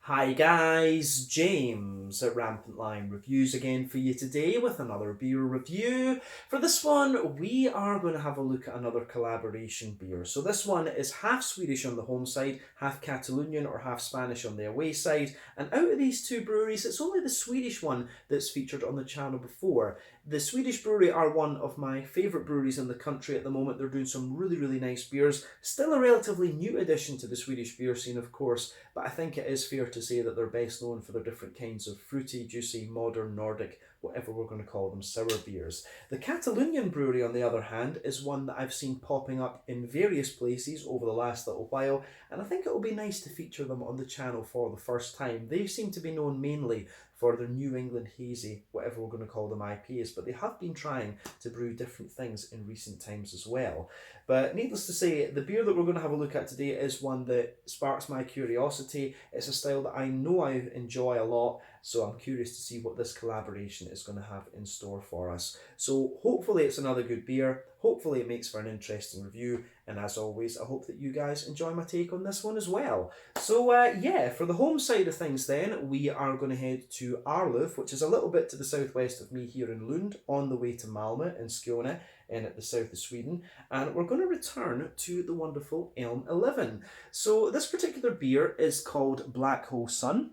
Hi guys, James at Rampant Lion Reviews again for you today with another beer review. For this one, we are going to have a look at another collaboration beer. So this one is half Swedish on the home side, half Catalonian or half Spanish on the away side. And out of these two breweries, it's only the Swedish one that's featured on the channel before. The Swedish brewery are one of my favourite breweries in the country at the moment. They're doing some really nice beers. Still a relatively new addition to the Swedish beer scene, of course, but I think it is fair to say that they're best known for their different kinds of fruity, juicy, modern, Nordic, whatever we're going to call them, sour beers. The Catalonian brewery, on the other hand, is one that I've seen popping up in various places over the last little while, and I think it will be nice to feature them on the channel for the first time. They seem to be known mainly for their New England hazy, whatever we're going to call them, IPAs, but they have been trying to brew different things in recent times as well. But needless to say, the beer that we're going to have a look at today is one that sparks my curiosity. It's a style that I know I enjoy a lot, so I'm curious to see what this collaboration is going to have in store for us. So hopefully it's another good beer, hopefully it makes for an interesting review, and as always, I hope that you guys enjoy my take on this one as well. So yeah, for the home side of things then, we are going to head to Arlöv, which is a little bit to the southwest of me here in Lund, on the way to Malmö in Skåne, in at the south of Sweden, and we're going to return to the wonderful Elmeleven. So this particular beer is called Black Hole Sun.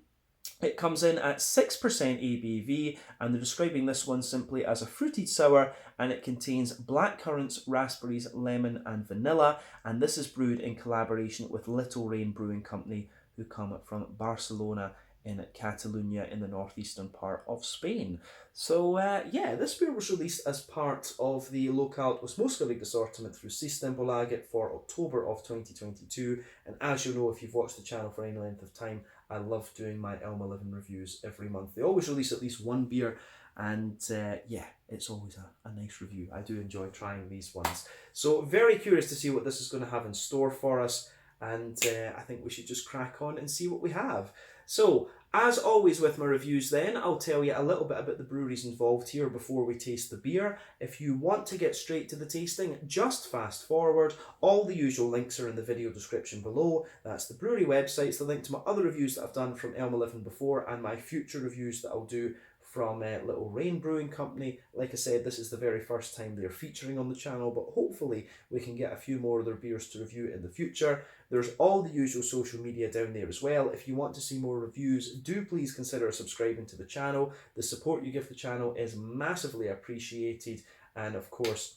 It comes in at 6% ABV, and they're describing this one simply as a fruited sour, and it contains blackcurrants, raspberries, lemon, and vanilla. And this is brewed in collaboration with Little Rain Brewing Company, who come from Barcelona in Catalonia in the northeastern part of Spain. So yeah, this beer was released as part of the Lokalt was Moskovik assortment through Systembolaget for October of 2022. And as you know, if you've watched the channel for any length of time, I love doing my Elmeleven reviews every month. They always release at least one beer, and yeah, it's always a nice review. I do enjoy trying these ones. So very curious to see what this is going to have in store for us, and I think we should just crack on and see what we have. So, as always with my reviews then, I'll tell you a little bit about the breweries involved here before we taste the beer. If you want to get straight to the tasting, just fast forward. All the usual links are in the video description below. That's the brewery websites, the link to my other reviews that I've done from Elmeleven before, and my future reviews that I'll do from Little Rain Brewing Company. Like I said, this is the very first time they're featuring on the channel, but hopefully we can get a few more of their beers to review in the future. There's all the usual social media down there as well. If you want to see more reviews, do please consider subscribing to the channel. The support you give the channel is massively appreciated, and of course,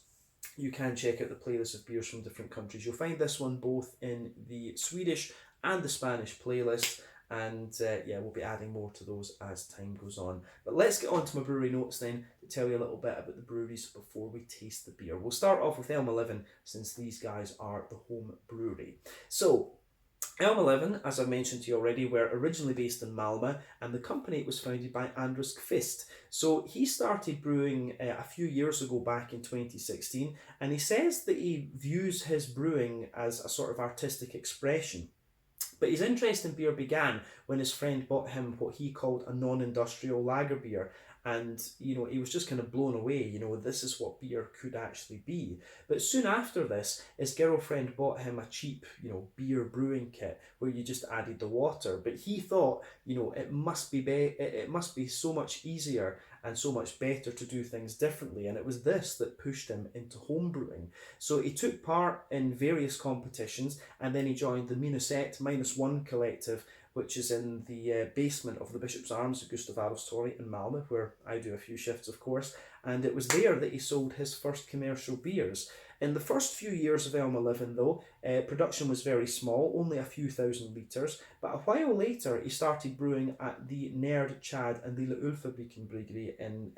you can check out the playlist of beers from different countries. You'll find this one both in the Swedish and the Spanish playlist, and yeah, we'll be adding more to those as time goes on. But let's get on to my brewery notes then to tell you a little bit about the breweries before we taste the beer. We'll start off with Elmeleven, since these guys are the home brewery. So Elmeleven, as I mentioned to you already, were originally based in Malmö, and the company was founded by Andres Kvist. So he started brewing a few years ago, back in 2016, and he says that he views his brewing as a sort of artistic expression. But his interest in beer began when his friend bought him what he called a non-industrial lager beer. And, you know, he was just kind of blown away, you know, this is what beer could actually be. But soon after this, his girlfriend bought him a cheap, you know, beer brewing kit where you just added the water. But he thought, you know, it must be so much easier and so much better to do things differently. And it was this that pushed him into home brewing. So he took part in various competitions, and then he joined the Minuset -1 collective, which is in the basement of the Bishop's Arms at Gustav Adolfs Torg in Malmö, where I do a few shifts, of course. And it was there that he sold his first commercial beers. In the first few years of Elmeleven, though, production was very small, only a few thousand litres. But a while later, he started brewing at the Nerd, Chad and Lilla Ulfabriken Brewery in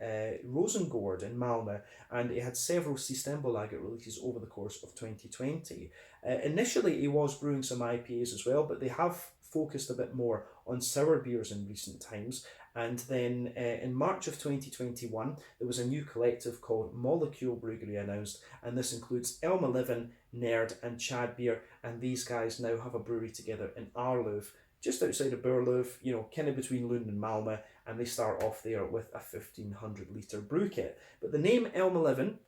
Rosengård in Malmö, and he had several Systembolaget releases over the course of 2020. Initially, he was brewing some IPAs as well, but they have focused a bit more on sour beers in recent times. And then in March of 2021, there was a new collective called Molecule Brewery announced, and this includes Elmeleven, Nerd, and Chad Beer, and these guys now have a brewery together in Arlöv, just outside of Burlöv, you know, kind of between Lund and Malmö, and they start off there with a 1500 litre brew kit. But the name Elmeleven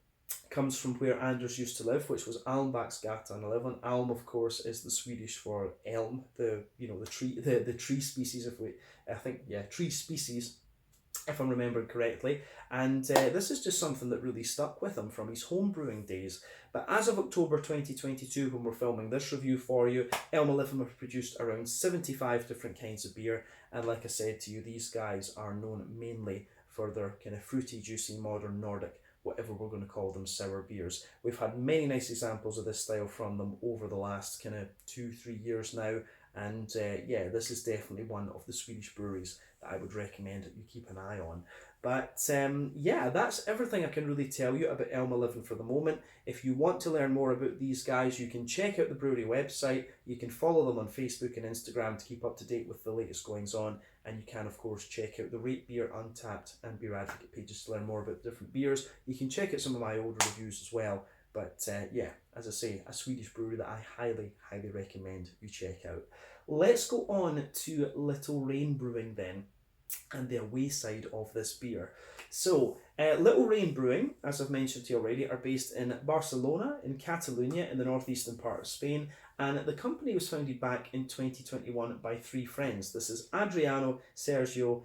comes from where Anders used to live, which was Almbacksgatan 11. Alm, of course, is the Swedish for elm, the the tree species. Tree species, if I'm remembering correctly. And this is just something that really stuck with him from his home brewing days. But as of October 2022, when we're filming this review for you, Elmeleven have produced around 75 different kinds of beer. And like I said to you, these guys are known mainly for their kind of fruity, juicy, modern Nordic, whatever we're going to call them, sour beers. We've had many nice examples of this style from them over the last kind of 2-3 years now. And yeah, this is definitely one of the Swedish breweries that I would recommend that you keep an eye on. But yeah, that's everything I can really tell you about Elmeleven for the moment. If you want to learn more about these guys, you can check out the brewery website. You can follow them on Facebook and Instagram to keep up to date with the latest goings on. And you can, of course, check out the Rate Beer, Untappd and Beer Advocate pages to learn more about different beers. You can check out some of my older reviews as well. But yeah, as I say, a Swedish brewery that I highly, highly recommend you check out. Let's go on to Little Rain Brewing then, and the away side of this beer. So, Little Rain Brewing, as I've mentioned to you already, are based in Barcelona, in Catalonia, in the northeastern part of Spain, and the company was founded back in 2021 by 3 friends. This is Adriano, Sergio,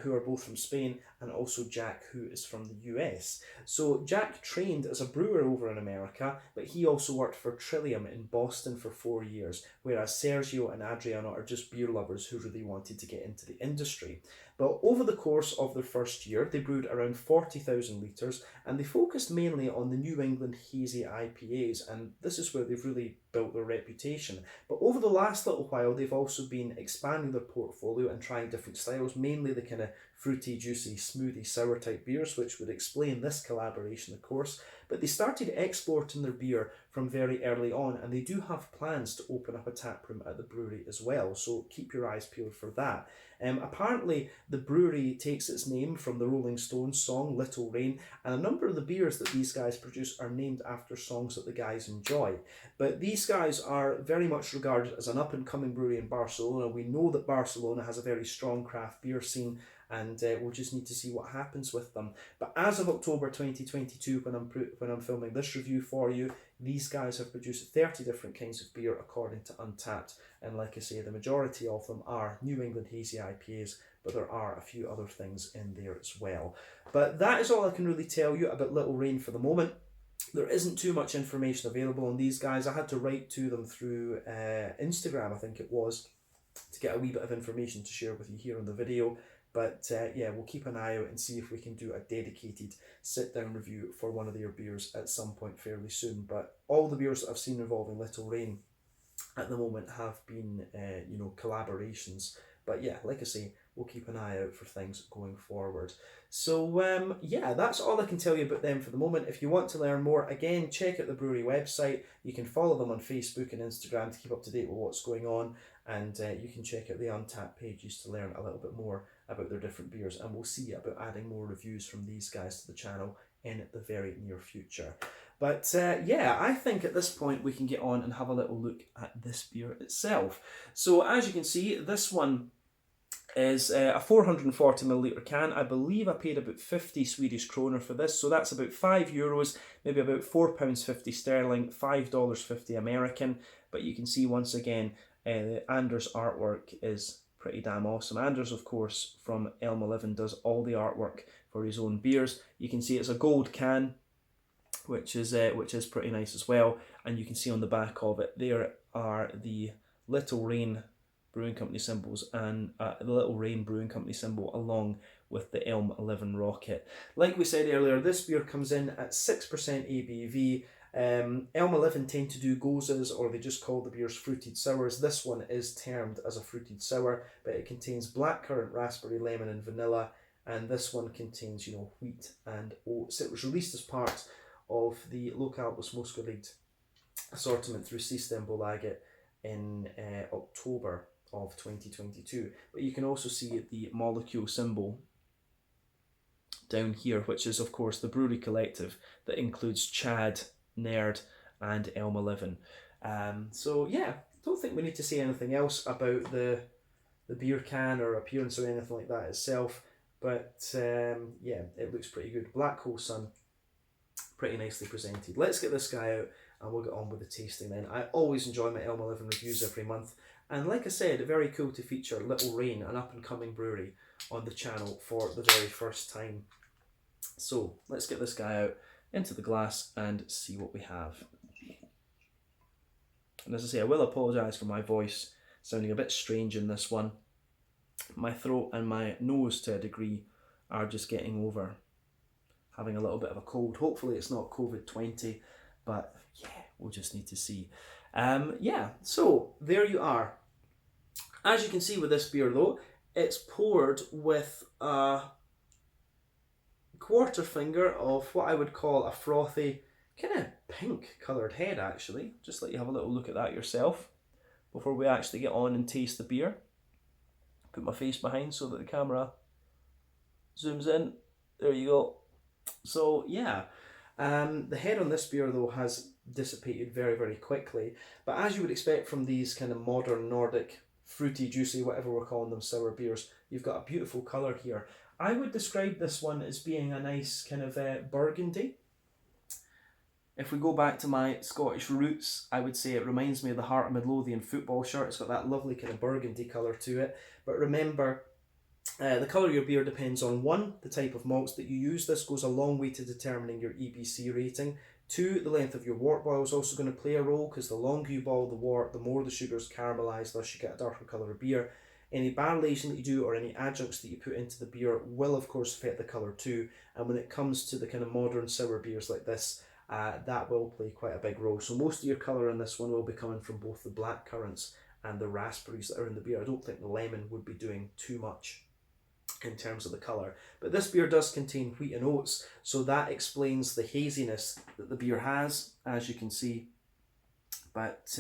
who are both from Spain, and also Jack, who is from the US. So Jack trained as a brewer over in America, but he also worked for Trillium in Boston for 4 years, whereas Sergio and Adriano are just beer lovers who really wanted to get into the industry. But over the course of their first year, they brewed around 40,000 litres, and they focused mainly on the New England hazy IPAs, and this is where they've really built their reputation. But over the last little while, they've also been expanding their portfolio and trying different styles, mainly the kind of fruity, juicy, smoothie, sour type beers, which would explain this collaboration, of course. But they started exporting their beer from very early on, and they do have plans to open up a tap room at the brewery as well, so keep your eyes peeled for that. Apparently, the brewery takes its name from the Rolling Stones song Little Rain, and a number of the beers that these guys produce are named after songs that the guys enjoy. But these guys are very much regarded as an up-and-coming brewery in Barcelona. We know that Barcelona has a very strong craft beer scene, and we'll just need to see what happens with them. But as of October 2022, when I'm filming this review for you, these guys have produced 30 different kinds of beer according to Untappd, and like I say, the majority of them are New England hazy IPAs, but there are a few other things in there as well. But that is all I can really tell you about Little Rain for the moment. There isn't too much information available on these guys. I had to write to them through Instagram, I think it was, to get a wee bit of information to share with you here on the video. But yeah, we'll keep an eye out and see if we can do a dedicated sit-down review for one of their beers at some point fairly soon. But all the beers that I've seen involving Little Rain at the moment have been, collaborations. But yeah, like I say, we'll keep an eye out for things going forward. So yeah, that's all I can tell you about them for the moment. If you want to learn more, again, check out the brewery website. You can follow them on Facebook and Instagram to keep up to date with what's going on. And you can check out the Untappd pages to learn a little bit more about their different beers. And we'll see about adding more reviews from these guys to the channel in the very near future. But yeah, I think at this point we can get on and have a little look at this beer itself. So as you can see, this one is a 440ml can. I believe I paid about 50 Swedish kroner for this, so that's about €5, maybe about £4.50 sterling, $5.50 American. But you can see once again, Anders' artwork is pretty damn awesome. Anders, of course, from Elmeleven, does all the artwork for his own beers. You can see it's a gold can, which is pretty nice as well. And you can see on the back of it, there are the Little Rain Brewing Company symbols and the Little Rain Brewing Company symbol along with the Elmeleven rocket. Like we said earlier, this beer comes in at 6% ABV. Elmeleven tend to do gozas, or they just call the beers fruited sours. This one is termed as a fruited sour, but it contains blackcurrant, raspberry, lemon and vanilla, and this one contains, wheat and oats. It was released as part of the Lokalbus Moskovit assortment through Systembolaget in October of 2022. But you can also see the molecule symbol down here, which is of course the brewery collective that includes Chad, Nerd and Elmeleven. So yeah, don't think we need to say anything else about the beer can or appearance or anything like that itself. But yeah, it looks pretty good. Black Hole Sun pretty nicely presented. Let's get this guy out and we'll get on with the tasting then. I always enjoy my Elmeleven reviews every month. And like I said, very cool to feature Little Rain, an up-and-coming brewery, on the channel for the very first time. So let's get this guy out into the glass and see what we have. And as I say, I will apologise for my voice sounding a bit strange in this one. My throat and my nose, to a degree, are just getting over having a little bit of a cold. Hopefully it's not COVID-20, but yeah, we'll just need to see. Yeah, so there you are. As you can see with this beer though, it's poured with a quarter finger of what I would call a frothy, kind of pink coloured head actually. Just let you have a little look at that yourself before we actually get on and taste the beer. Put my face behind so that the camera zooms in. There you go. So yeah, the head on this beer though has dissipated very, very quickly. But as you would expect from these kind of modern Nordic, fruity, juicy, whatever we're calling them, sour beers, you've got a beautiful colour here. I would describe this one as being a nice kind of burgundy. If we go back to my Scottish roots, I would say it reminds me of the Heart of Midlothian football shirt. It's got that lovely kind of burgundy colour to it. But remember, the colour of your beer depends on 1, the type of malts that you use. This goes a long way to determining your EBC rating. 2, the length of your wort boil is also going to play a role, because the longer you boil the wort, the more the sugars caramelise, thus you get a darker colour of beer. Any barrel aging that you do or any adjuncts that you put into the beer will of course affect the colour too. And when it comes to the kind of modern sour beers like this, that will play quite a big role. So most of your colour in this one will be coming from both the blackcurrants and the raspberries that are in the beer. I don't think the lemon would be doing too much in terms of the colour. But this beer does contain wheat and oats, so that explains the haziness that the beer has, as you can see. But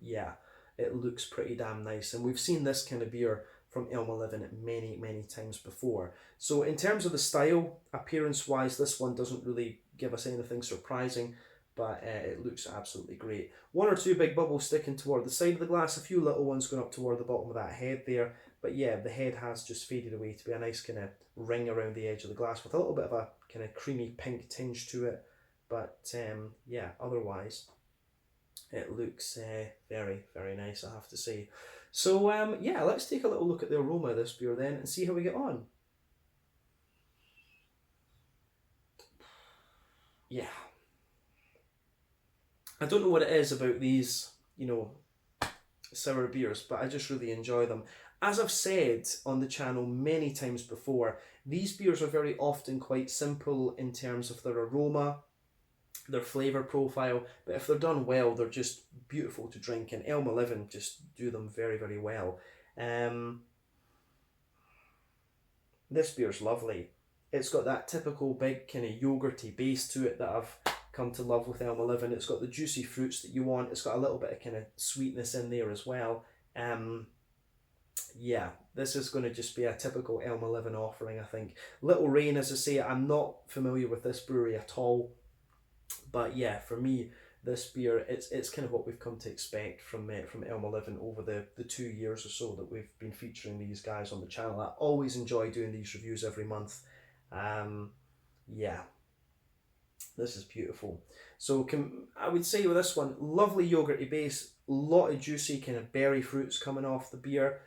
yeah, it looks pretty damn nice. And we've seen this kind of beer from Elmeleven many, many times before. So in terms of the style, appearance-wise, this one doesn't really give us anything surprising, but it looks absolutely great. 1 or 2 big bubbles sticking toward the side of the glass, a few little ones going up toward the bottom of that head there. But yeah, the head has just faded away to be a nice kind of ring around the edge of the glass with a little bit of a kind of creamy pink tinge to it. But yeah, otherwise, it looks very, very nice, I have to say. So yeah, let's take a little look at the aroma of this beer then and see how we get on. Yeah. I don't know what it is about these, you know, sour beers, but I just really enjoy them. As I've said on the channel many times before, these beers are very often quite simple in terms of their aroma, their flavour profile, but if they're done well, they're just beautiful to drink, and Elmeleven just do them very, very well. This beer's lovely. It's got that typical big kind of yogurty base to it that I've come to love with Elmeleven. It's got the juicy fruits that you want. It's got a little bit of kind of sweetness in there as well. Yeah, this is going to just be a typical Elmeleven offering, I think. Little Rain, as I say, I'm not familiar with this brewery at all. But yeah, for me, this beer, it's kind of what we've come to expect from Elmeleven over the 2 years or so that we've been featuring these guys on the channel. I always enjoy doing these reviews every month. Yeah, this is beautiful. So I would say with this one, lovely yogurty base, a lot of juicy kind of berry fruits coming off the beer.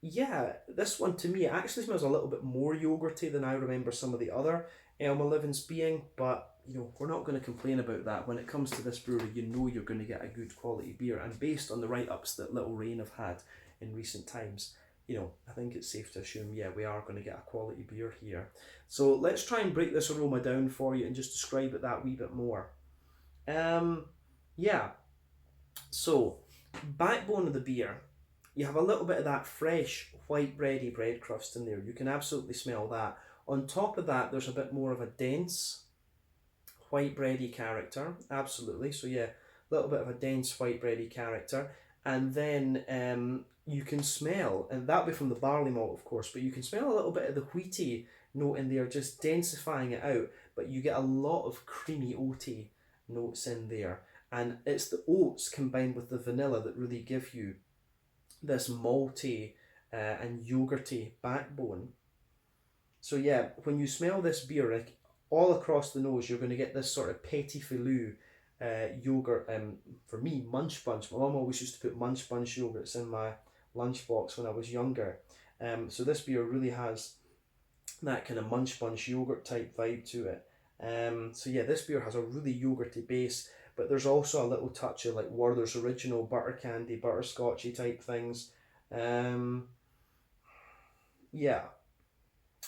Yeah, this one to me actually smells a little bit more yogurty than I remember some of the other Elmelevens being, but you know, we're not going to complain about that. When it comes to this brewery, you know you're going to get a good quality beer, and based on the write-ups that Little Rain have had in recent times, you know, I think it's safe to assume, yeah, we are going to get a quality beer here. So let's try and break this aroma down for you and just describe it that wee bit more. Yeah, so backbone of the beer, you have a little bit of that fresh white bready bread crust in there. You can absolutely smell that. On top of that, there's a bit more of a dense white bready character, absolutely. So yeah, a little bit of a dense white bready character. And then you can smell, and that'll be from the barley malt of course, but you can smell a little bit of the wheaty note in there, just densifying it out, but you get a lot of creamy oaty notes in there. And it's the oats combined with the vanilla that really give you this malty and yogurty backbone. So yeah, when you smell this beer, like all across the nose, you're going to get this sort of petit filou yogurt. For me, Munch Bunch. My mum always used to put Munch Bunch yogurts in my lunchbox when I was younger. So this beer really has that kind of Munch Bunch yogurt type vibe to it. So yeah, this beer has a really yogurty base, but there's also a little touch of like Werther's Original butter candy, butterscotchy type things. Yeah,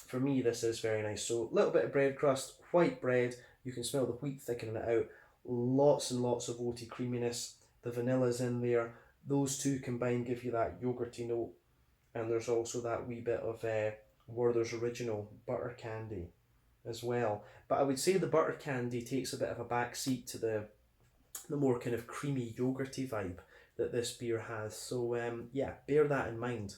for me this is very nice. So a little bit of bread crust, white bread, you can smell the wheat thickening it out, lots and lots of oaty creaminess, the vanilla's in there, those two combined give you that yogurty note, and there's also that wee bit of Werther's Original butter candy as well. But I would say the butter candy takes a bit of a back seat to the more kind of creamy yogurty vibe that this beer has. So yeah, bear that in mind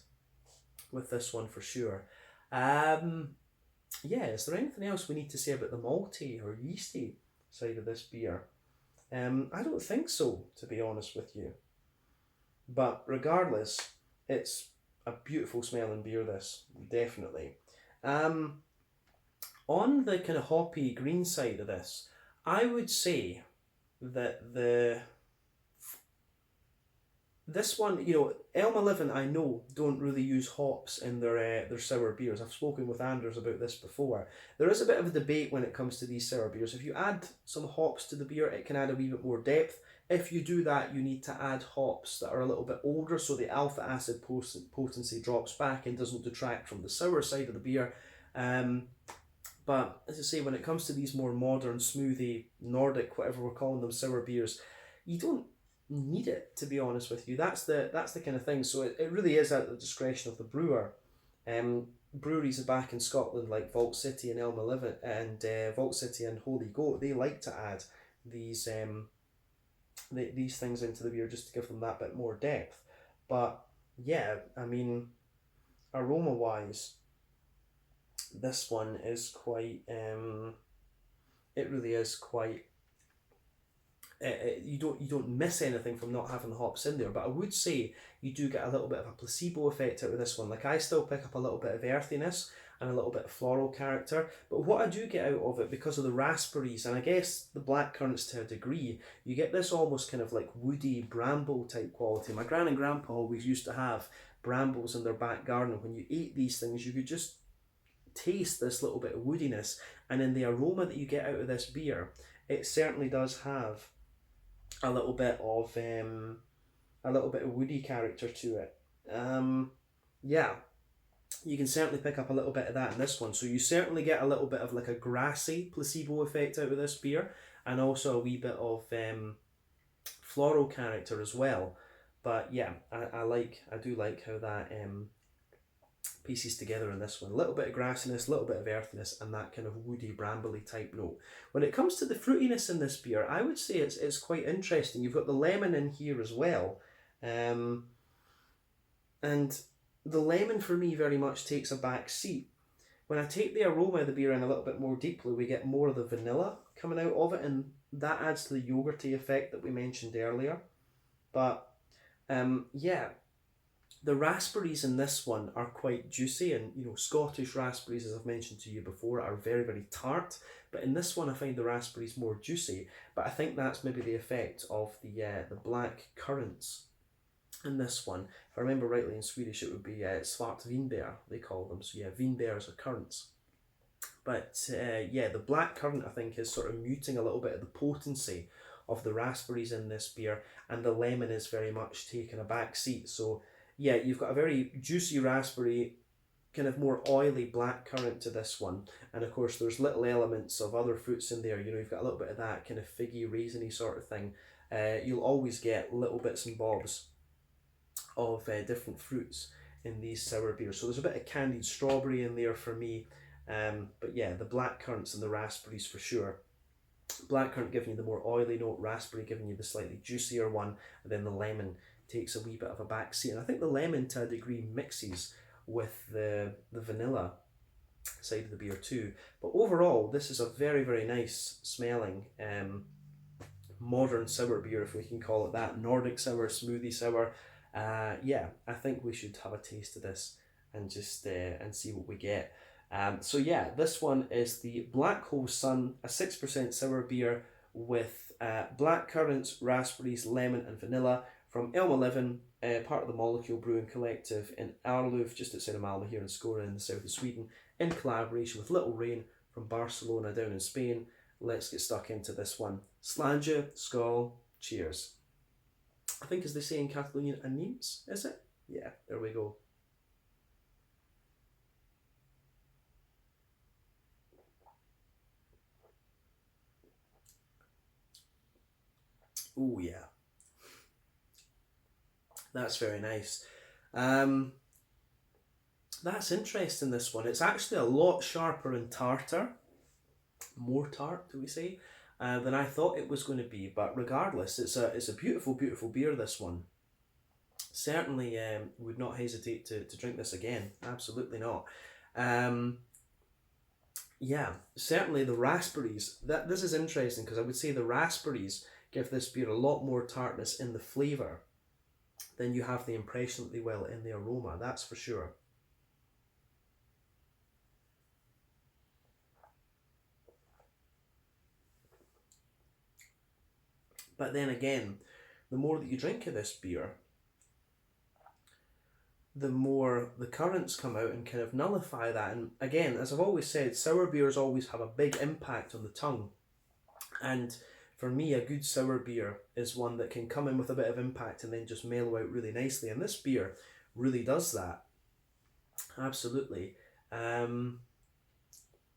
with this one for sure. Yeah, is there anything else we need to say about the malty or yeasty side of this beer? I don't think so, to be honest with you. But regardless, it's a beautiful smelling beer, this, definitely. On the kind of hoppy green side of this, I would say that this one, you know, Elmeleven, I know, don't really use hops in their sour beers. I've spoken with Anders about this before. There is a bit of a debate when it comes to these sour beers. If you add some hops to the beer, it can add a wee bit more depth. If you do that, you need to add hops that are a little bit older, so the alpha acid potency drops back and doesn't detract from the sour side of the beer. But as I say, when it comes to these more modern, smoothie, Nordic, whatever we're calling them, sour beers, you don't need it, to be honest with you. That's the kind of thing. So it really is at the discretion of the brewer. Breweries back in Scotland like Vault City and Elmeleven and Vault City and Holy Goat, they like to add these things into the beer just to give them that bit more depth. But yeah, I mean, aroma wise, this one is quite it really is quite you don't miss anything from not having the hops in there. But I would say you do get a little bit of a placebo effect out of this one. Like, I still pick up a little bit of earthiness and a little bit of floral character, but what I do get out of it, because of the raspberries and I guess the blackcurrants to a degree, you get this almost kind of like woody bramble type quality. My gran and grandpa always used to have brambles in their back garden. When you ate these things, you could just taste this little bit of woodiness, and in the aroma that you get out of this beer, it certainly does have a little bit of woody character to it. Yeah, you can certainly pick up a little bit of that in this one. So you certainly get a little bit of like a grassy placebo effect out of this beer, and also a wee bit of floral character as well. But yeah, I do like how that pieces together in this one. A little bit of grassiness, a little bit of earthiness, and that kind of woody, brambly type note. When it comes to the fruitiness in this beer, I would say it's quite interesting. You've got the lemon in here as well. And the lemon for me very much takes a back seat. When I take the aroma of the beer in a little bit more deeply, we get more of the vanilla coming out of it, and that adds to the yogurty effect that we mentioned earlier. But yeah, the raspberries in this one are quite juicy, and you know, Scottish raspberries, as I've mentioned to you before, are very, very tart. But in this one, I find the raspberries more juicy. But I think that's maybe the effect of the black currants in this one. If I remember rightly, in Swedish it would be svartvinbär, they call them. So yeah, vinbärs are currants. But yeah, the black currant, I think, is sort of muting a little bit of the potency of the raspberries in this beer, and the lemon is very much taking a back seat. So yeah, you've got a very juicy raspberry, kind of more oily blackcurrant to this one. And of course, there's little elements of other fruits in there. You know, you've got a little bit of that kind of figgy, raisiny sort of thing. You'll always get little bits and bobs of different fruits in these sour beers. So there's a bit of candied strawberry in there for me. But yeah, the blackcurrants and the raspberries for sure. Blackcurrant giving you the more oily note, raspberry giving you the slightly juicier one, and then the lemon takes a wee bit of a back seat. And I think the lemon to a degree mixes with the vanilla side of the beer too. But overall, this is a very, very nice smelling modern sour beer, if we can call it that. Nordic sour, smoothie sour. Yeah, I think we should have a taste of this and just and see what we get. So yeah, this one is the Black Hole Sun, a 6% sour beer with black currants, raspberries, lemon, and vanilla from Elmeleven, part of the Molecule Brewing Collective in Arlöv, just outside of Malmö here in Skåne in the south of Sweden, in collaboration with Little Rain from Barcelona down in Spain. Let's get stuck into this one. Slanje, skål, cheers. I think as they say in Catalonian, anims, is it? Yeah, there we go. Oh yeah, that's very nice. That's interesting, this one. It's actually a lot sharper and tartar, more tart, do we say, than I thought it was going to be. But regardless, it's a beautiful, beautiful beer, this one. Certainly would not hesitate to drink this again. Absolutely not. Yeah, certainly the raspberries. This is interesting because I would say the raspberries give this beer a lot more tartness in the flavour than you have the impression that they will in the aroma, that's for sure. But then again, the more that you drink of this beer, the more the currants come out and kind of nullify that. And again, as I've always said, sour beers always have a big impact on the tongue. And for me, a good sour beer is one that can come in with a bit of impact and then just mellow out really nicely. And this beer really does that. Absolutely.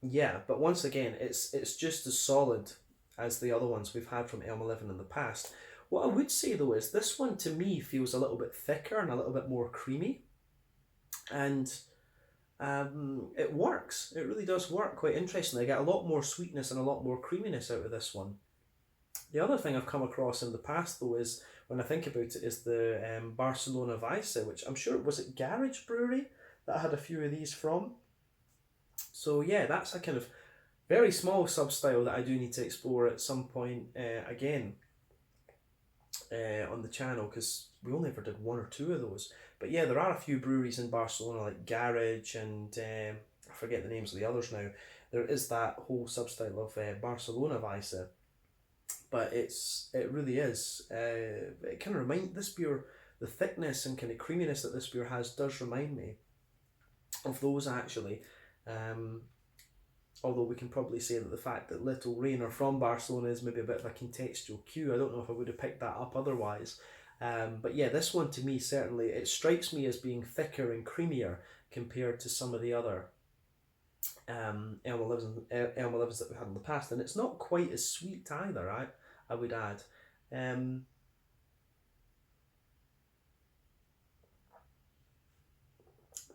Yeah, but once again, it's just as solid as the other ones we've had from Elmeleven in the past. What I would say though is this one to me feels a little bit thicker and a little bit more creamy. And it works. It really does work quite interestingly. I get a lot more sweetness and a lot more creaminess out of this one. The other thing I've come across in the past though is, when I think about it, is the Barcelona Weisse, which I'm sure, was it Garage Brewery that I had a few of these from? So yeah, that's a kind of very small sub-style that I do need to explore at some point again on the channel, because we only ever did one or two of those. But yeah, there are a few breweries in Barcelona like Garage and I forget the names of the others now. There is that whole sub-style of Barcelona Weisse, but it really is. It kind of remind this beer, the thickness and kind of creaminess that this beer has does remind me of those actually. Although we can probably say that the fact that Little Rain are from Barcelona is maybe a bit of a contextual cue. I don't know if I would have picked that up otherwise. But yeah, this one to me certainly, it strikes me as being thicker and creamier compared to some of the other Elmelevens that we've had in the past. And it's not quite as sweet either, I would add.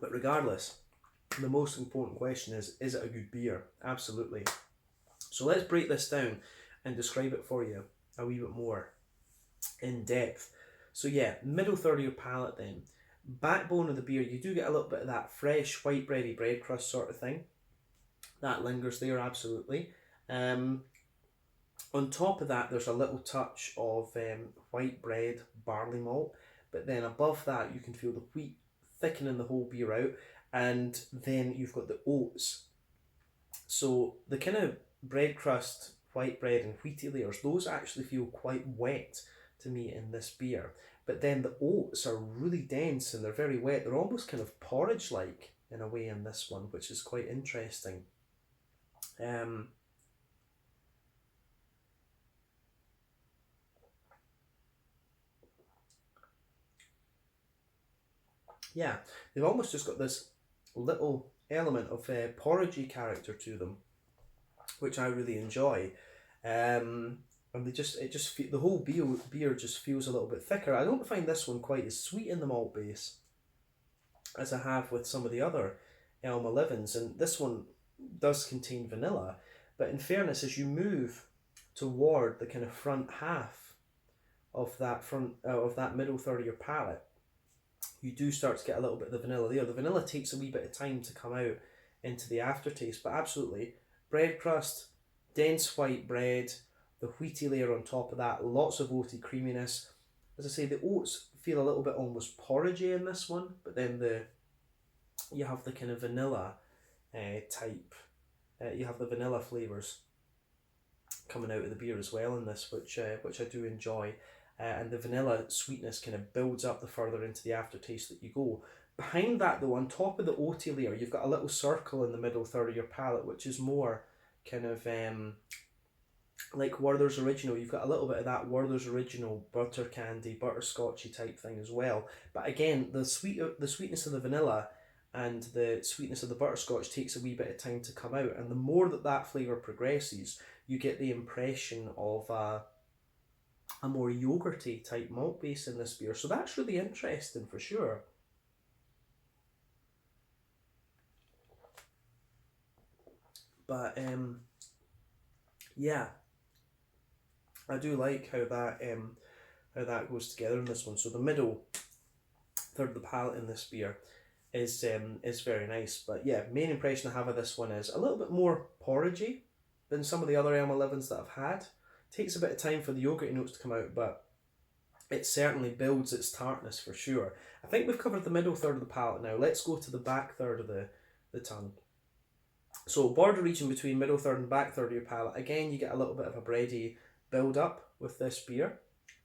But regardless, the most important question is it a good beer? Absolutely. So let's break this down and describe it for you a wee bit more in depth. So yeah, middle third of your palate then. Backbone of the beer, you do get a little bit of that fresh white bready bread crust sort of thing. That lingers there, absolutely. On top of that, there's a little touch of white bread, barley malt, but then above that you can feel the wheat thickening the whole beer out. And then you've got the oats. So the kind of bread crust, white bread and wheaty layers, those actually feel quite wet to me in this beer. But then the oats are really dense and they're very wet. They're almost kind of porridge-like in a way in this one, which is quite interesting. Yeah, they've almost just got this little element of porridgey character to them, which I really enjoy. And the whole beer just feels a little bit thicker. I don't find this one quite as sweet in the malt base as I have with some of the other Elmelevens, and this one does contain vanilla. But in fairness, as you move toward the kind of front half of that middle third of your palate, you do start to get a little bit of the vanilla there. The vanilla takes a wee bit of time to come out into the aftertaste, but absolutely, bread crust, dense white bread, the wheaty layer on top of that, lots of oaty creaminess. As I say, the oats feel a little bit almost porridgey in this one, but then you have the kind of vanilla type. You have the vanilla flavours coming out of the beer as well in this, which I do enjoy. And the vanilla sweetness kind of builds up the further into the aftertaste that you go. Behind that though, on top of the oaty layer, you've got a little circle in the middle third of your palate, which is more kind of like Werther's Original. You've got a little bit of that Werther's Original butter candy, butterscotchy type thing as well. But again, the sweetness of the vanilla and the sweetness of the butterscotch takes a wee bit of time to come out. And the more that flavour progresses, you get the impression of a more yogurty type malt base in this beer. So that's really interesting for sure. But yeah, I do like how that goes together in this one. So the middle third of the palate in this beer is very nice. But yeah, main impression I have of this one is a little bit more porridgey than some of the other Elmelevens that I've had. Takes a bit of time for the yogurty notes to come out, but it certainly builds its tartness for sure. I think we've covered the middle third of the palate now. Let's go to the back third of the tongue. So border region between middle third and back third of your palate. Again, you get a little bit of a bready build up with this beer.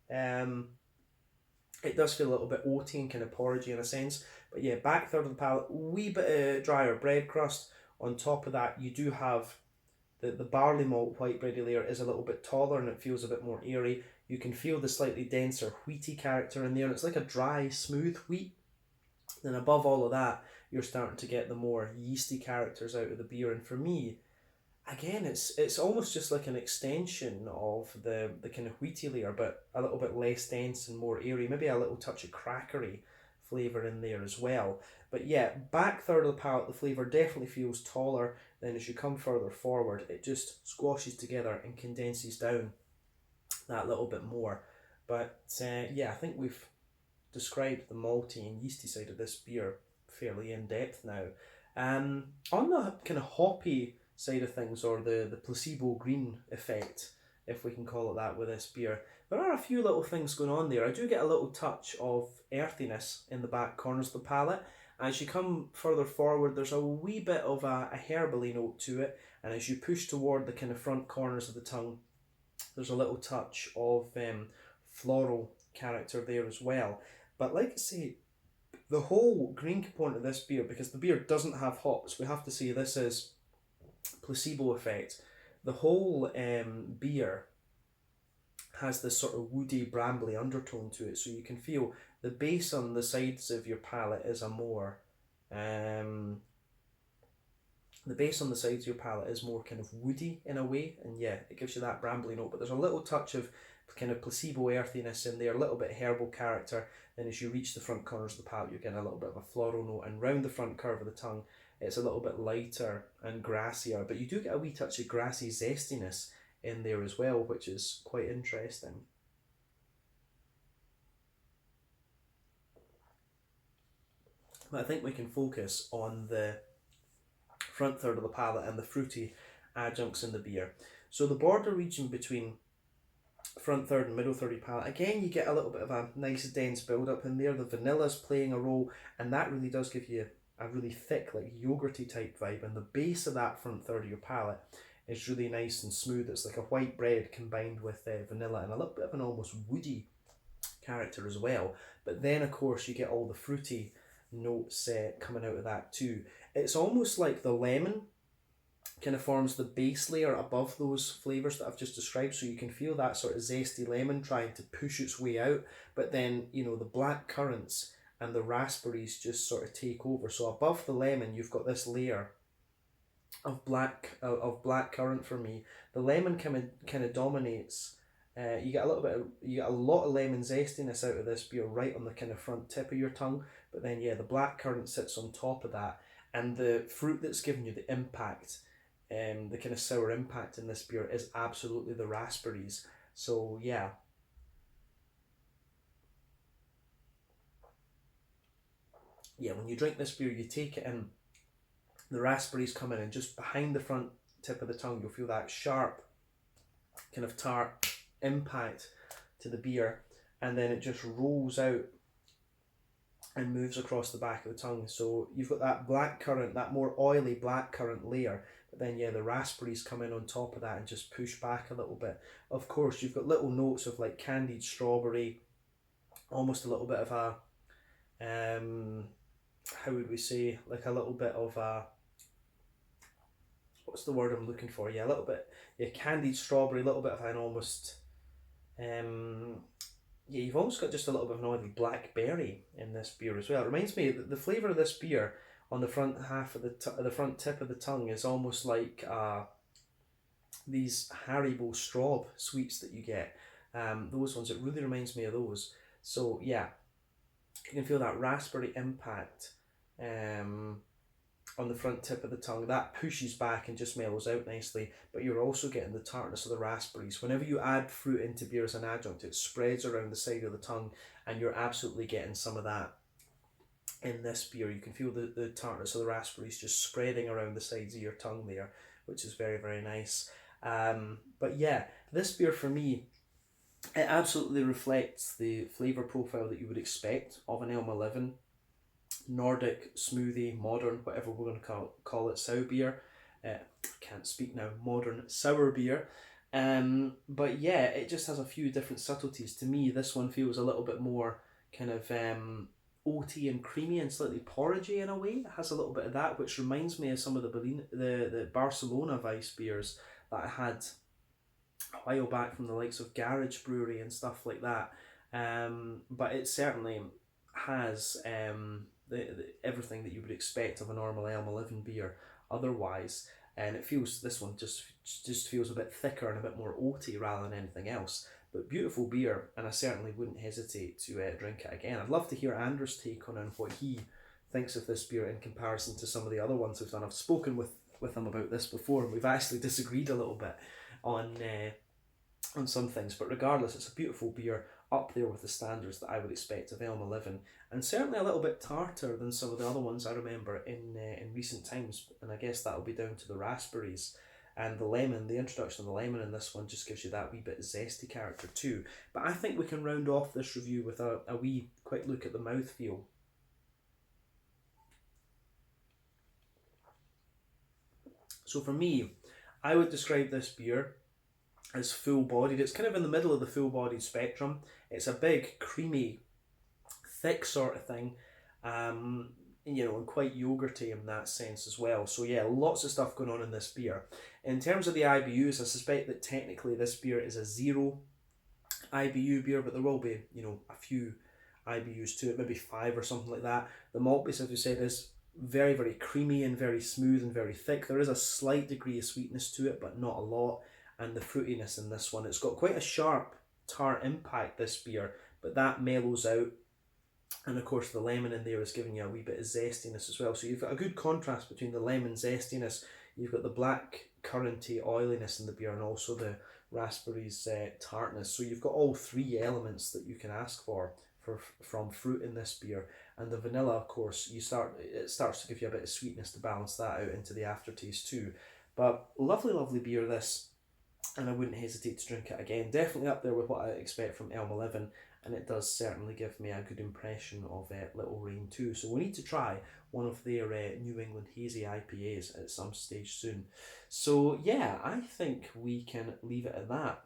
It does feel a little bit oaty and kind of porridgey in a sense. But yeah, back third of the palate, wee bit of drier bread crust. On top of that, you do have the barley malt white bready layer is a little bit taller and it feels a bit more airy. You can feel the slightly denser wheaty character in there, and it's like a dry, smooth wheat. Then above all of that, you're starting to get the more yeasty characters out of the beer. And for me, again, it's almost just like an extension of the kind of wheaty layer, but a little bit less dense and more airy. Maybe a little touch of crackery flavour in there as well. But yeah, back third of the palate, the flavour definitely feels taller. Then as you come further forward, it just squashes together and condenses down that little bit more. But yeah, I think we've described the malty and yeasty side of this beer fairly in depth now. On the kind of hoppy side of things, or the placebo green effect, if we can call it that, with this beer, there are a few little things going on there. I do get a little touch of earthiness in the back corners of the palate. As you come further forward, there's a wee bit of a herbally note to it, and as you push toward the kind of front corners of the tongue, there's a little touch of floral character there as well. But like I say, the whole green component of this beer, because the beer doesn't have hops, we have to say this is placebo effect. The whole beer has this sort of woody, brambly undertone to it, so you can feel the base on the sides of your palate is a more the base on the sides of your palate is more kind of woody in a way, and yeah, it gives you that brambly note, but there's a little touch of kind of placebo earthiness in there, a little bit herbal character. Then as you reach the front corners of the palate, you're getting a little bit of a floral note, and round the front curve of the tongue, it's a little bit lighter and grassier, but you do get a wee touch of grassy zestiness in there as well, which is quite interesting. But I think we can focus on the front third of the palate and the fruity adjuncts in the beer. So the border region between front third and middle third of your palate, again, you get a little bit of a nice dense build up in there. The vanilla's playing a role, and that really does give you a really thick, like yogurty type vibe, and the base of that front third of your palate is really nice and smooth. It's like a white bread combined with vanilla and a little bit of an almost woody character as well. But then of course you get all the fruity notes coming out of that too. It's almost like the lemon kind of forms the base layer above those flavours that I've just described, so you can feel that sort of zesty lemon trying to push its way out, but then, you know, the black currants and the raspberries just sort of take over. So above the lemon you've got this layer of blackcurrant for me. The lemon kind of dominates. You get a lot of lemon zestiness out of this beer right on the kind of front tip of your tongue, but then yeah, the blackcurrant sits on top of that, and the fruit that's giving you the impact, the kind of sour impact in this beer is absolutely the raspberries. So yeah, when you drink this beer, you take it in, the raspberries come in, and just behind the front tip of the tongue you'll feel that sharp kind of tart impact to the beer, and then it just rolls out and moves across the back of the tongue. So you've got that blackcurrant, that more oily blackcurrant layer, but then yeah, the raspberries come in on top of that and just push back a little bit. Of course, you've got little notes of like candied strawberry, almost a little bit of a, how would we say, like a little bit of a, what's the word I'm looking for? Yeah, a little bit, yeah, candied strawberry, a little bit of an almost, yeah, you've almost got just a little bit of an oily blackberry in this beer as well. It reminds me that the flavour of this beer on the front half of the front tip of the tongue is almost like these Haribo Straub sweets that you get. Those ones, it really reminds me of those. So yeah, you can feel that raspberry impact on the front tip of the tongue. That pushes back and just mellows out nicely, but you're also getting the tartness of the raspberries. Whenever you add fruit into beer as an adjunct, it spreads around the side of the tongue, and you're absolutely getting some of that in this beer. You can feel the tartness of the raspberries just spreading around the sides of your tongue there, which is very, very nice. But yeah, this beer for me, it absolutely reflects the flavour profile that you would expect of an Elmeleven. Nordic, smoothie, modern, whatever we're going to call it, sour beer. Can't speak now, modern sour beer. But yeah, it just has a few different subtleties. To me, this one feels a little bit more kind of oaty and creamy and slightly porridgey in a way. It has a little bit of that, which reminds me of some of the Barcelona Weiss beers that I had a while back from the likes of Garage Brewery and stuff like that. But it certainly has everything that you would expect of a normal Elmeleven beer otherwise, and it feels, this one just feels a bit thicker and a bit more oaty rather than anything else. But beautiful beer, and I certainly wouldn't hesitate to drink it again. I'd love to hear Andrew's take on it and what he thinks of this beer in comparison to some of the other ones we've done. I've spoken with him about this before, and we've actually disagreed a little bit on some things, but regardless, it's a beautiful beer, up there with the standards that I would expect of Elmeleven, and certainly a little bit tarter than some of the other ones I remember in recent times. And I guess that'll be down to the raspberries and the lemon. The introduction of the lemon in this one just gives you that wee bit zesty character too. But I think we can round off this review with a wee quick look at the mouthfeel. So for me, I would describe this beer as full-bodied. It's kind of in the middle of the full-bodied spectrum. It's a big, creamy, thick sort of thing, you know, and quite yogurty in that sense as well. So yeah, lots of stuff going on in this beer. In terms of the IBUs, I suspect that technically this beer is a 0 IBU beer, but there will be, you know, a few IBUs to it, maybe 5 or something like that. The malt base, as we said, is very, very creamy and very smooth and very thick. There is a slight degree of sweetness to it, but not a lot. And the fruitiness in this one, it's got quite a sharp tart impact, this beer, but that mellows out. And of course the lemon in there is giving you a wee bit of zestiness as well. So you've got a good contrast between the lemon zestiness, you've got the black curranty oiliness in the beer, and also the raspberries tartness. So you've got all three elements that you can ask for from fruit in this beer. And the vanilla, of course, it starts to give you a bit of sweetness to balance that out into the aftertaste too. But lovely, lovely beer this. And I wouldn't hesitate to drink it again. Definitely up there with what I expect from Elmeleven, and it does certainly give me a good impression of Little Rain too. So we need to try one of their New England Hazy IPAs at some stage soon. So yeah, I think we can leave it at that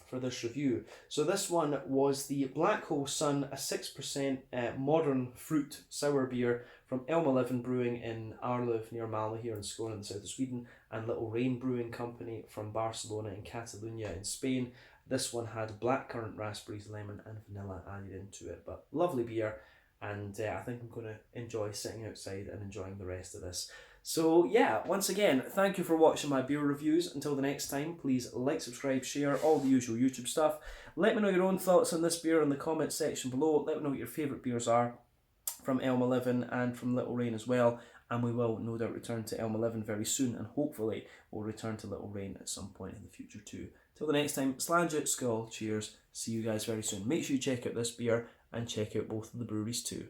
for this review. So this one was the Black Hole Sun, a 6% modern fruit sour beer from Elmeleven Brewing in Arlöv near Malmö here in Skåne in the south of Sweden, and Little Rain Brewing Company from Barcelona in Catalonia in Spain. This one had blackcurrant, raspberries, lemon and vanilla added into it, but lovely beer, and I think I'm going to enjoy sitting outside and enjoying the rest of this. So yeah, once again, thank you for watching my beer reviews. Until the next time, please like, subscribe, share, all the usual YouTube stuff. Let me know your own thoughts on this beer in the comments section below. Let me know what your favourite beers are from Elmeleven and from Little Rain as well. And we will no doubt return to Elmeleven very soon, and hopefully we'll return to Little Rain at some point in the future too. Till the next time, Slange, Skull, cheers, see you guys very soon. Make sure you check out this beer and check out both of the breweries too.